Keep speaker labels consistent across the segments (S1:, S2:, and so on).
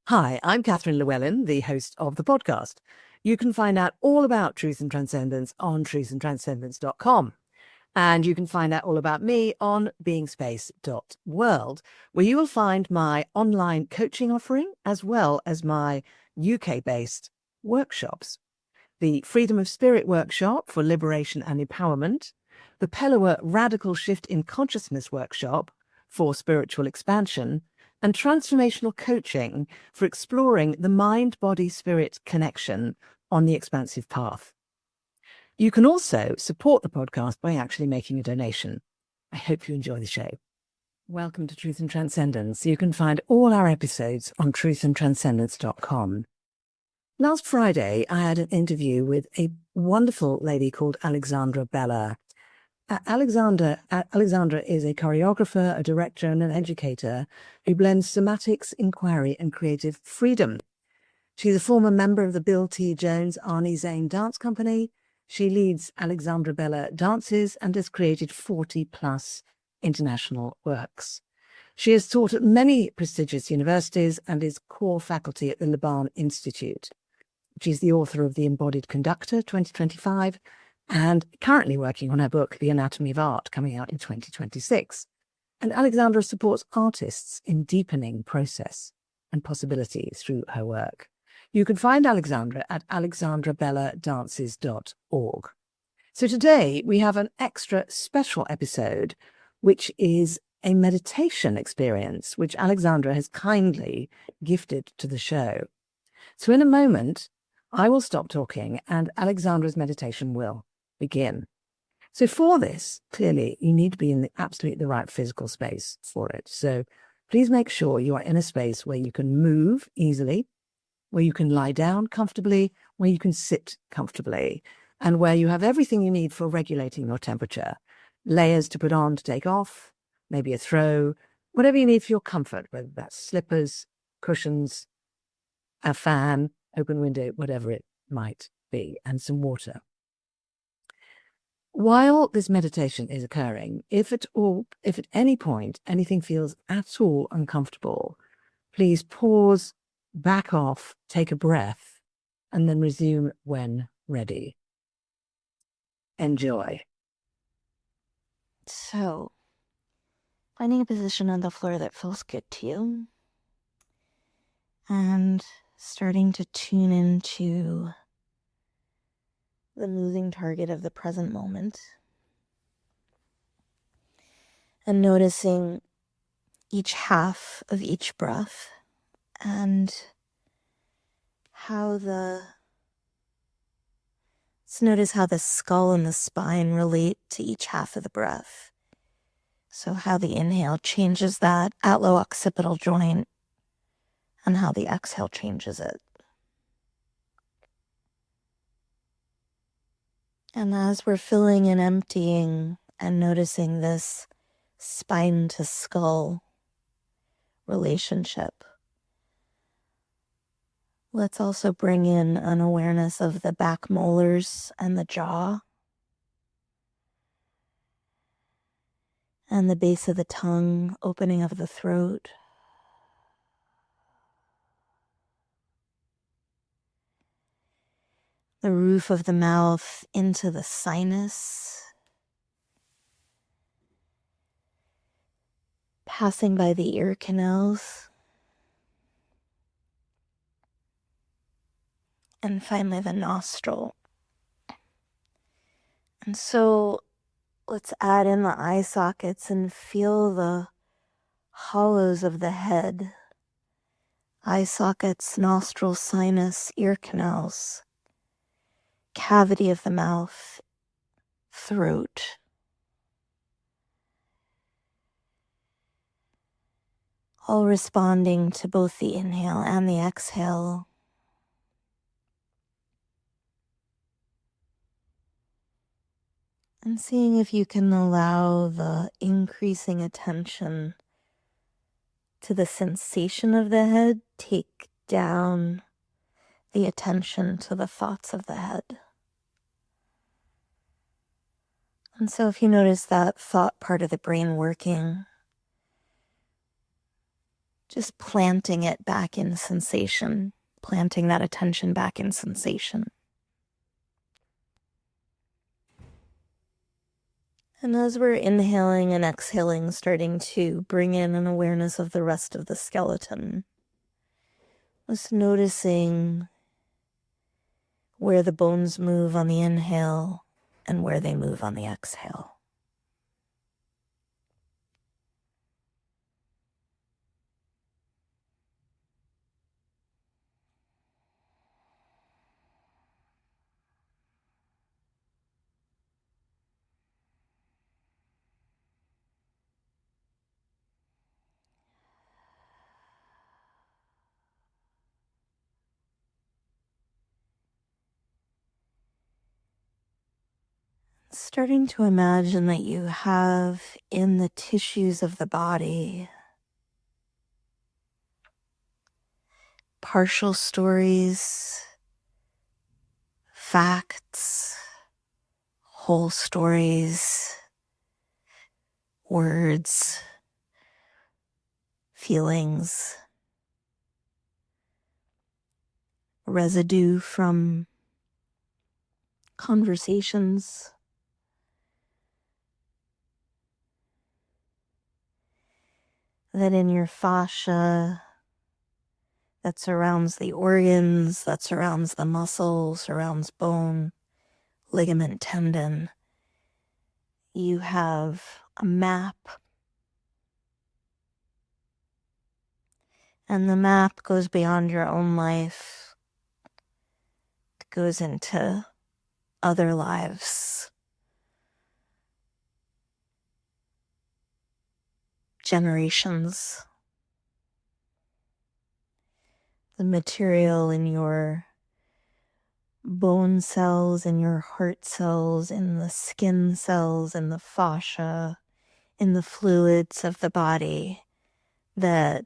S1: Hi, I'm Catherine Llewellyn, the host of the podcast. You can find out all about Truth and Transcendence on truthandtranscendence.com. And you can find out all about me on beingspace.world, where you will find my online coaching offering as well as my UK-based workshops. The Freedom of Spirit workshop for liberation and empowerment, the Pellower Radical Shift in Consciousness workshop for spiritual expansion, and transformational coaching for exploring the mind-body-spirit connection on the expansive path. You can also support the podcast by actually making a donation. I hope you enjoy the show. Welcome to Truth and Transcendence. You can find all our episodes on truthandtranscendence.com. Last Friday, I had an interview with a wonderful lady called Alexandra Beller. Alexandra is a choreographer, a director, and an educator who blends somatics, inquiry, and creative freedom. She's a former member of the Bill T. Jones Arnie Zane Dance Company. She leads Alexandra Beller Dances and has created 40-plus international works. She has taught at many prestigious universities and is core faculty at the Laban Institute. She's the author of The Embodied Conductor, 2025, and currently working on her book, The Anatomy of Art, coming out in 2026. And Alexandra supports artists in deepening process and possibility through her work. You can find Alexandra at alexandrabellerdances.org. So today we have an extra special episode, which is a meditation experience, which Alexandra has kindly gifted to the show. So in a moment, I will stop talking and Alexandra's meditation will begin. So for this, clearly, you need to be in absolutely the right physical space for it. So please make sure you are in a space where you can move easily, where you can lie down comfortably, where you can sit comfortably, and where you have everything you need for regulating your temperature. Layers to put on to take off, maybe a throw, whatever you need for your comfort, whether that's slippers, cushions, a fan, open window, whatever it might be, and some water. While this meditation is occurring, if at any point anything feels at all uncomfortable, please pause, back off, take a breath, and then resume when ready. Enjoy.
S2: So, finding a position on the floor that feels good to you, and starting to tune into the moving target of the present moment, and noticing each half of each breath and let's notice how the skull and the spine relate to each half of the breath. So how the inhale changes that atlo-occipital joint and how the exhale changes it. And as we're filling and emptying and noticing this spine to skull relationship, let's also bring in an awareness of the back molars and the jaw and the base of the tongue, opening of the throat. The roof of the mouth into the sinus, passing by the ear canals, and finally the nostril. And so let's add in the eye sockets and feel the hollows of the head, eye sockets, nostril, sinus, ear canals, cavity of the mouth, throat. All responding to both the inhale and the exhale. And seeing if you can allow the increasing attention to the sensation of the head take down the attention to the thoughts of the head. And so if you notice that thought part of the brain working, Just planting it back in sensation, planting that attention back in sensation. And as we're inhaling and exhaling, starting to bring in an awareness of the rest of the skeleton. Just noticing where the bones move on the inhale and where they move on the exhale. Starting to imagine that you have in the tissues of the body partial stories, facts, whole stories, words, feelings, residue from conversations, that in your fascia that surrounds the organs, that surrounds the muscle, surrounds bone, ligament, tendon, you have a map. And the map goes beyond your own life. It goes into other lives. Generations. The material in your bone cells, in your heart cells, in the skin cells, in the fascia, in the fluids of the body that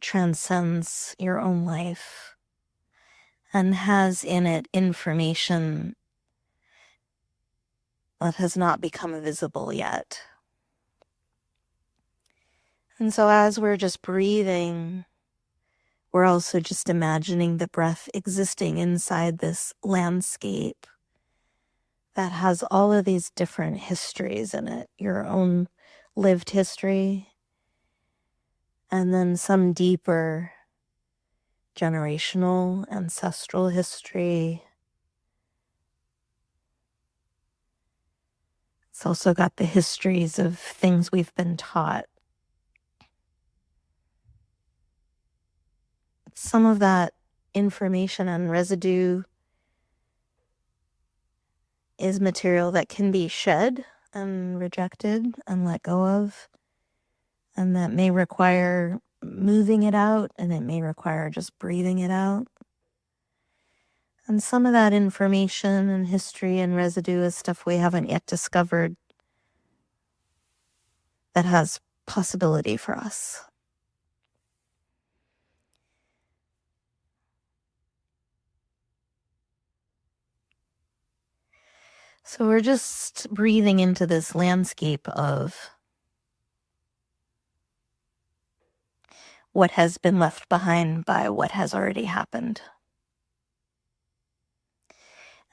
S2: transcends your own life and has in it information that has not become visible yet. And so as we're just breathing, we're also just imagining the breath existing inside this landscape that has all of these different histories in it, your own lived history, and then some deeper generational, ancestral history. It's also got the histories of things we've been taught. Some of that information and residue is material that can be shed and rejected and let go of, and that may require moving it out, and it may require just breathing it out. And some of that information and history and residue is stuff we haven't yet discovered that has possibility for us. So we're just breathing into this landscape of what has been left behind by what has already happened.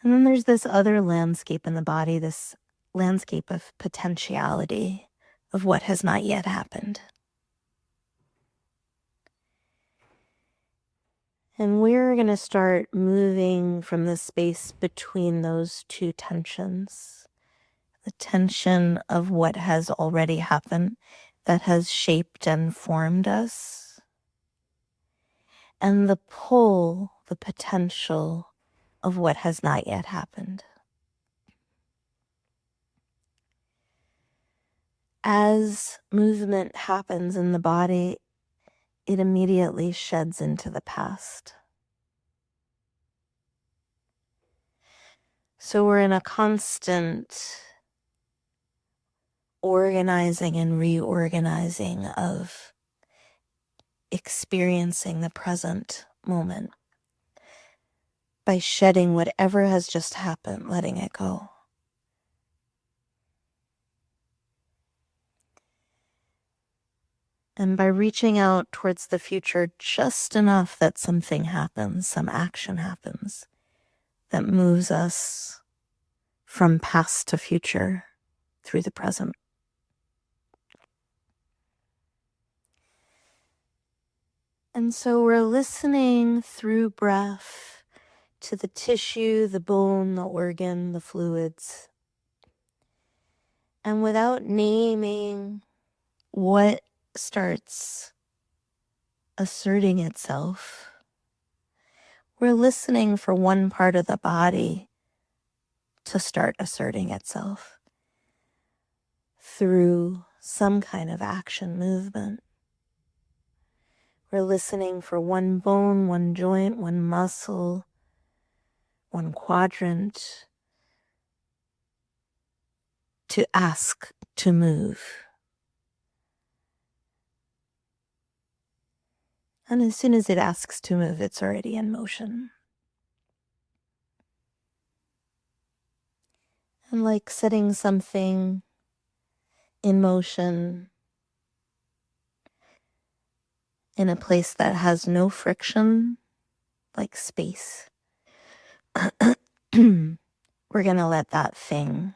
S2: And then there's this other landscape in the body, this landscape of potentiality, of what has not yet happened. And we're going to start moving from the space between those two tensions. The tension of what has already happened that has shaped and formed us. And the pull, the potential of what has not yet happened. As movement happens in the body, it immediately sheds into the past. So we're in a constant organizing and reorganizing of experiencing the present moment by shedding whatever has just happened, letting it go. And by reaching out towards the future just enough that something happens, some action happens that moves us from past to future through the present. And so we're listening through breath to the tissue, the bone, the organ, the fluids. And without naming what starts asserting itself, we're listening for one part of the body to start asserting itself through some kind of action movement. We're listening for one bone, one joint, one muscle, one quadrant to ask to move. And as soon as it asks to move, it's already in motion. And like setting something in motion in a place that has no friction, like space, we're going to let that thing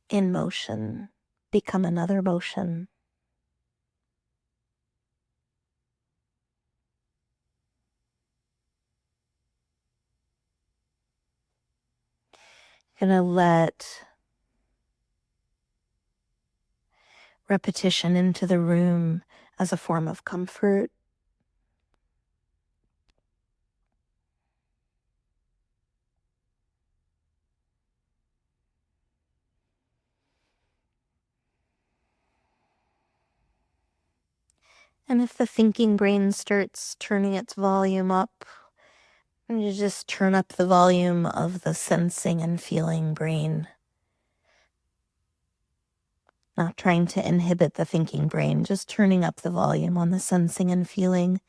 S2: in motion become another motion. Going to let repetition into the room as a form of comfort. And if the thinking brain starts turning its volume up, and you just turn up the volume of the sensing and feeling brain. Not trying to inhibit the thinking brain, just turning up the volume on the sensing and feeling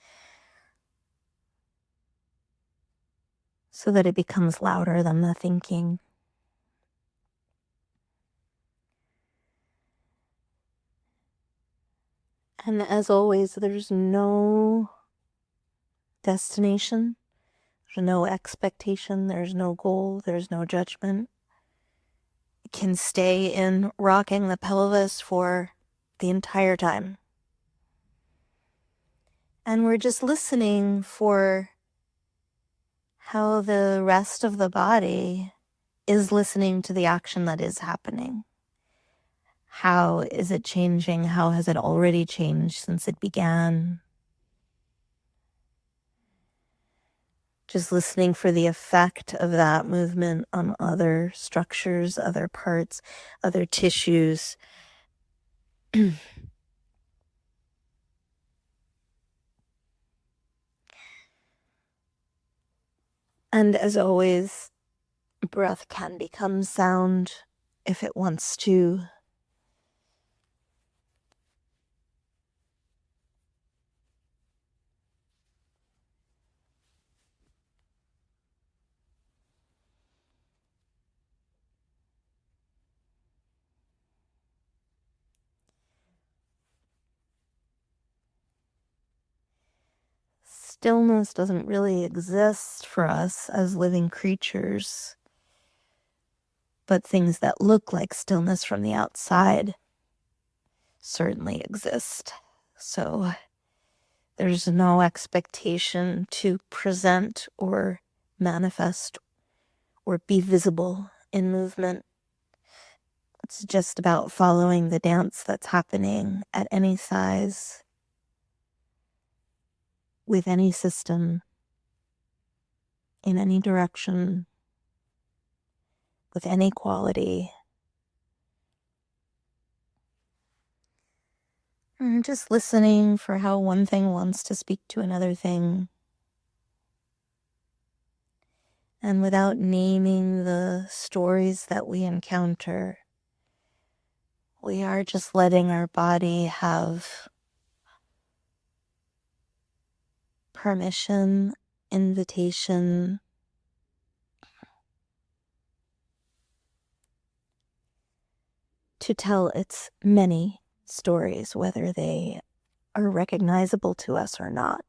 S2: so that it becomes louder than the thinking. And as always, there's no destination, there's no expectation, there's no goal, there's no judgment. It can stay in rocking the pelvis for the entire time. And we're just listening for how the rest of the body is listening to the action that is happening. How is it changing? How has it already changed since it began? Just listening for the effect of that movement on other structures, other parts, other tissues. And as always, breath can become sound if it wants to. Stillness doesn't really exist for us as living creatures, but things that look like stillness from the outside certainly exist. So there's no expectation to present or manifest or be visible in movement. It's just about following the dance that's happening at any size, with any system, in any direction, with any quality. And just listening for how one thing wants to speak to another thing. And without naming the stories that we encounter, we are just letting our body have permission, invitation to tell its many stories, whether they are recognizable to us or not.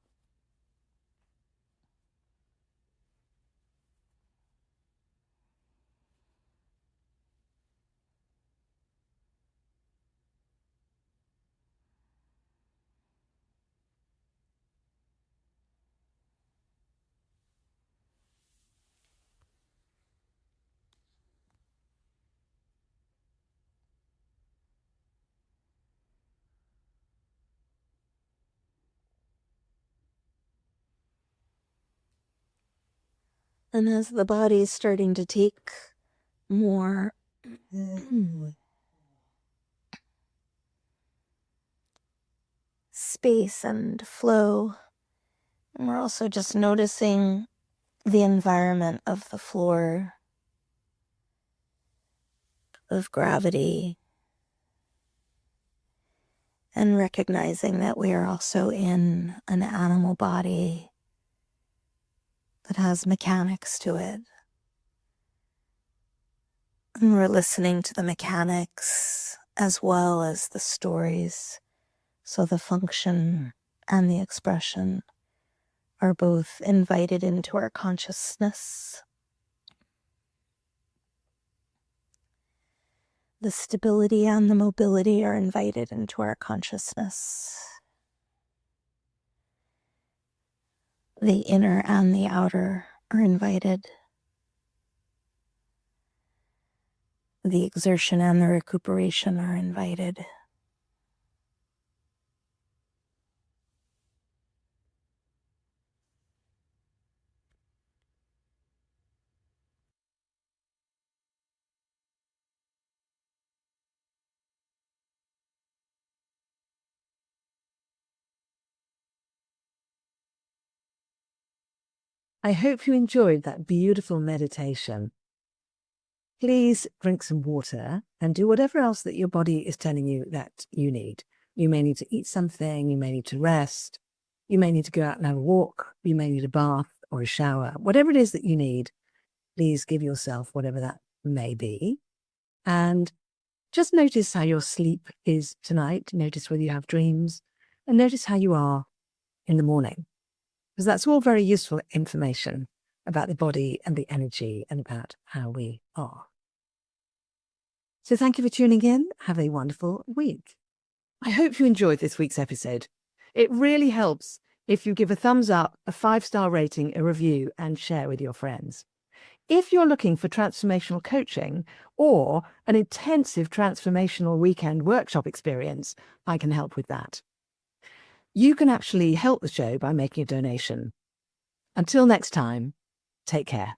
S2: And as the body is starting to take more space and flow, and we're also just noticing the environment of the floor, of gravity, and recognizing that we are also in an animal body that has mechanics to it. And we're listening to the mechanics as well as the stories, so the function and the expression are both invited into our consciousness. The stability and the mobility are invited into our consciousness. The inner and the outer are invited. The exertion and the recuperation are invited.
S1: I hope you enjoyed that beautiful meditation. Please drink some water and do whatever else that your body is telling you that you need. You may need to eat something, you may need to rest, you may need to go out and have a walk, you may need a bath or a shower. Whatever it is that you need, please give yourself whatever that may be. And just notice how your sleep is tonight. Notice whether you have dreams, and notice how you are in the morning, because that's all very useful information about the body and the energy and about how we are. So thank you for tuning in. Have a wonderful week. I hope you enjoyed this week's episode. It really helps if you give a thumbs up, a 5-star rating, a review, and share with your friends. If you're looking for transformational coaching or an intensive transformational weekend workshop experience, I can help with that. You can actually help the show by making a donation. Until next time, take care.